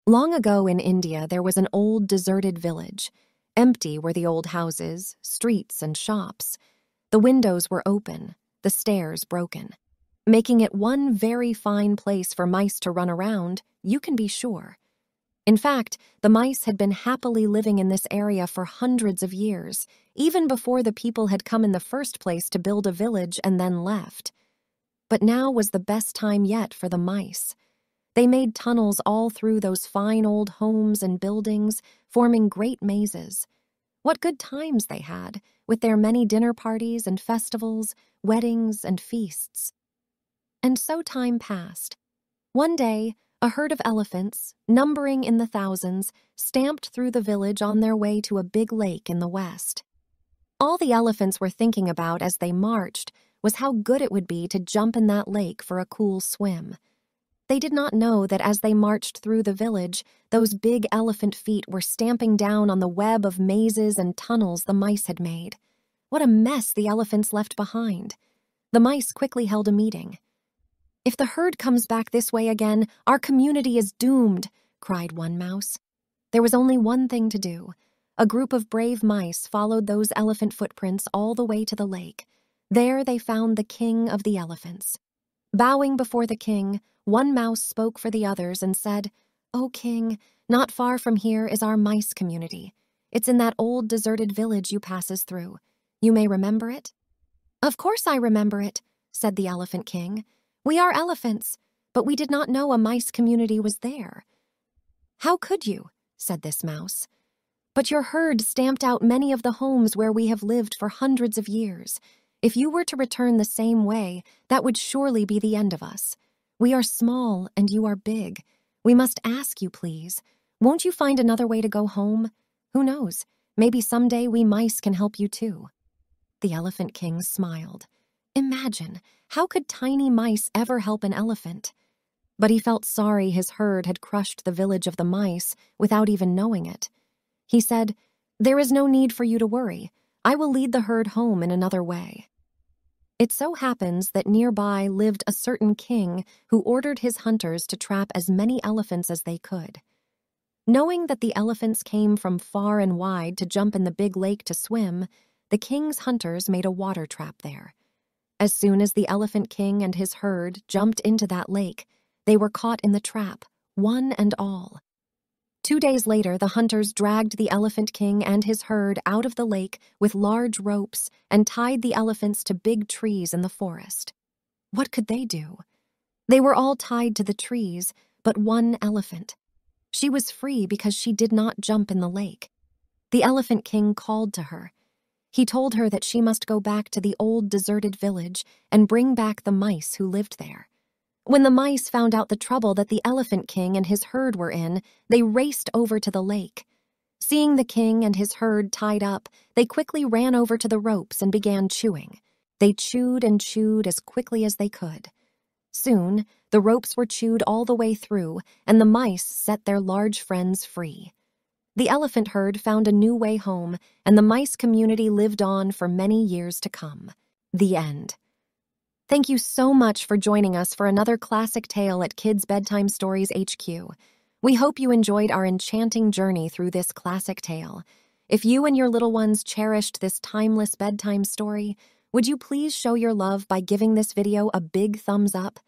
Long ago in India, there was an old deserted village. Empty were the old houses, streets, and shops. The windows were open, the stairs broken, making it one very fine place for mice to run around, you can be sure. In fact, the mice had been happily living in this area for hundreds of years, even before the people had come in the first place to build a village and then left. But now was the best time yet for the mice. They made tunnels all through those fine old homes and buildings, forming great mazes. What good times they had, with their many dinner parties and festivals, weddings and feasts. And so time passed. One day, a herd of elephants, numbering in the thousands, stamped through the village on their way to a big lake in the west. All the elephants were thinking about as they marched was how good it would be to jump in that lake for a cool swim. They did not know that as they marched through the village, those big elephant feet were stamping down on the web of mazes and tunnels the mice had made. What a mess the elephants left behind. The mice quickly held a meeting. "If the herd comes back this way again, our community is doomed," cried one mouse. There was only one thing to do. A group of brave mice followed those elephant footprints all the way to the lake. There they found the king of the elephants. Bowing before the king, one mouse spoke for the others and said, "O king, not far from here is our mice community. It's in that old deserted village you passes through. You may remember it?" "Of course I remember it," said the elephant king. "We are elephants, but we did not know a mice community was there." "How could you?" said this mouse. "But your herd stamped out many of the homes where we have lived for hundreds of years. If you were to return the same way, that would surely be the end of us. We are small and you are big. We must ask you, please. Won't you find another way to go home? Who knows? Maybe someday we mice can help you too." The Elephant King smiled. Imagine, how could tiny mice ever help an elephant? But he felt sorry his herd had crushed the village of the mice without even knowing it. He said, "There is no need for you to worry. I will lead the herd home in another way." It so happens that nearby lived a certain king who ordered his hunters to trap as many elephants as they could. Knowing that the elephants came from far and wide to jump in the big lake to swim, the king's hunters made a water trap there. As soon as the Elephant King and his herd jumped into that lake, they were caught in the trap, one and all. 2 days later, the hunters dragged the Elephant King and his herd out of the lake with large ropes and tied the elephants to big trees in the forest. What could they do? They were all tied to the trees, but one elephant. She was free because she did not jump in the lake. The Elephant King called to her. He told her that she must go back to the old deserted village and bring back the mice who lived there. When the mice found out the trouble that the Elephant King and his herd were in, they raced over to the lake. Seeing the king and his herd tied up, they quickly ran over to the ropes and began chewing. They chewed and chewed as quickly as they could. Soon, the ropes were chewed all the way through, and the mice set their large friends free. The elephant herd found a new way home, and the mice community lived on for many years to come. The end. Thank you so much for joining us for another classic tale at Kids Bedtime Stories HQ. We hope you enjoyed our enchanting journey through this classic tale. If you and your little ones cherished this timeless bedtime story, would you please show your love by giving this video a big thumbs up?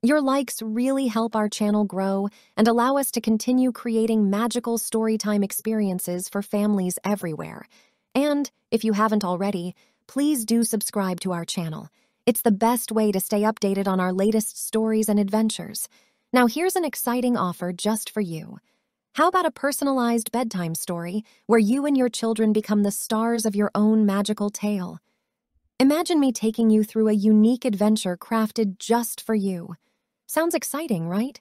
Your likes really help our channel grow and allow us to continue creating magical storytime experiences for families everywhere. And, if you haven't already, please do subscribe to our channel. It's the best way to stay updated on our latest stories and adventures. Now here's an exciting offer just for you. How about a personalized bedtime story where you and your children become the stars of your own magical tale? Imagine me taking you through a unique adventure crafted just for you. Sounds exciting, right?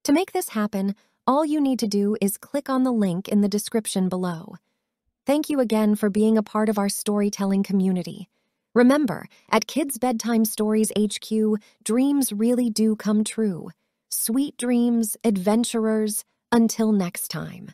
To make this happen, all you need to do is click on the link in the description below. Thank you again for being a part of our storytelling community. Remember, at Kids Bedtime Stories HQ, dreams really do come true. Sweet dreams, adventurers, until next time.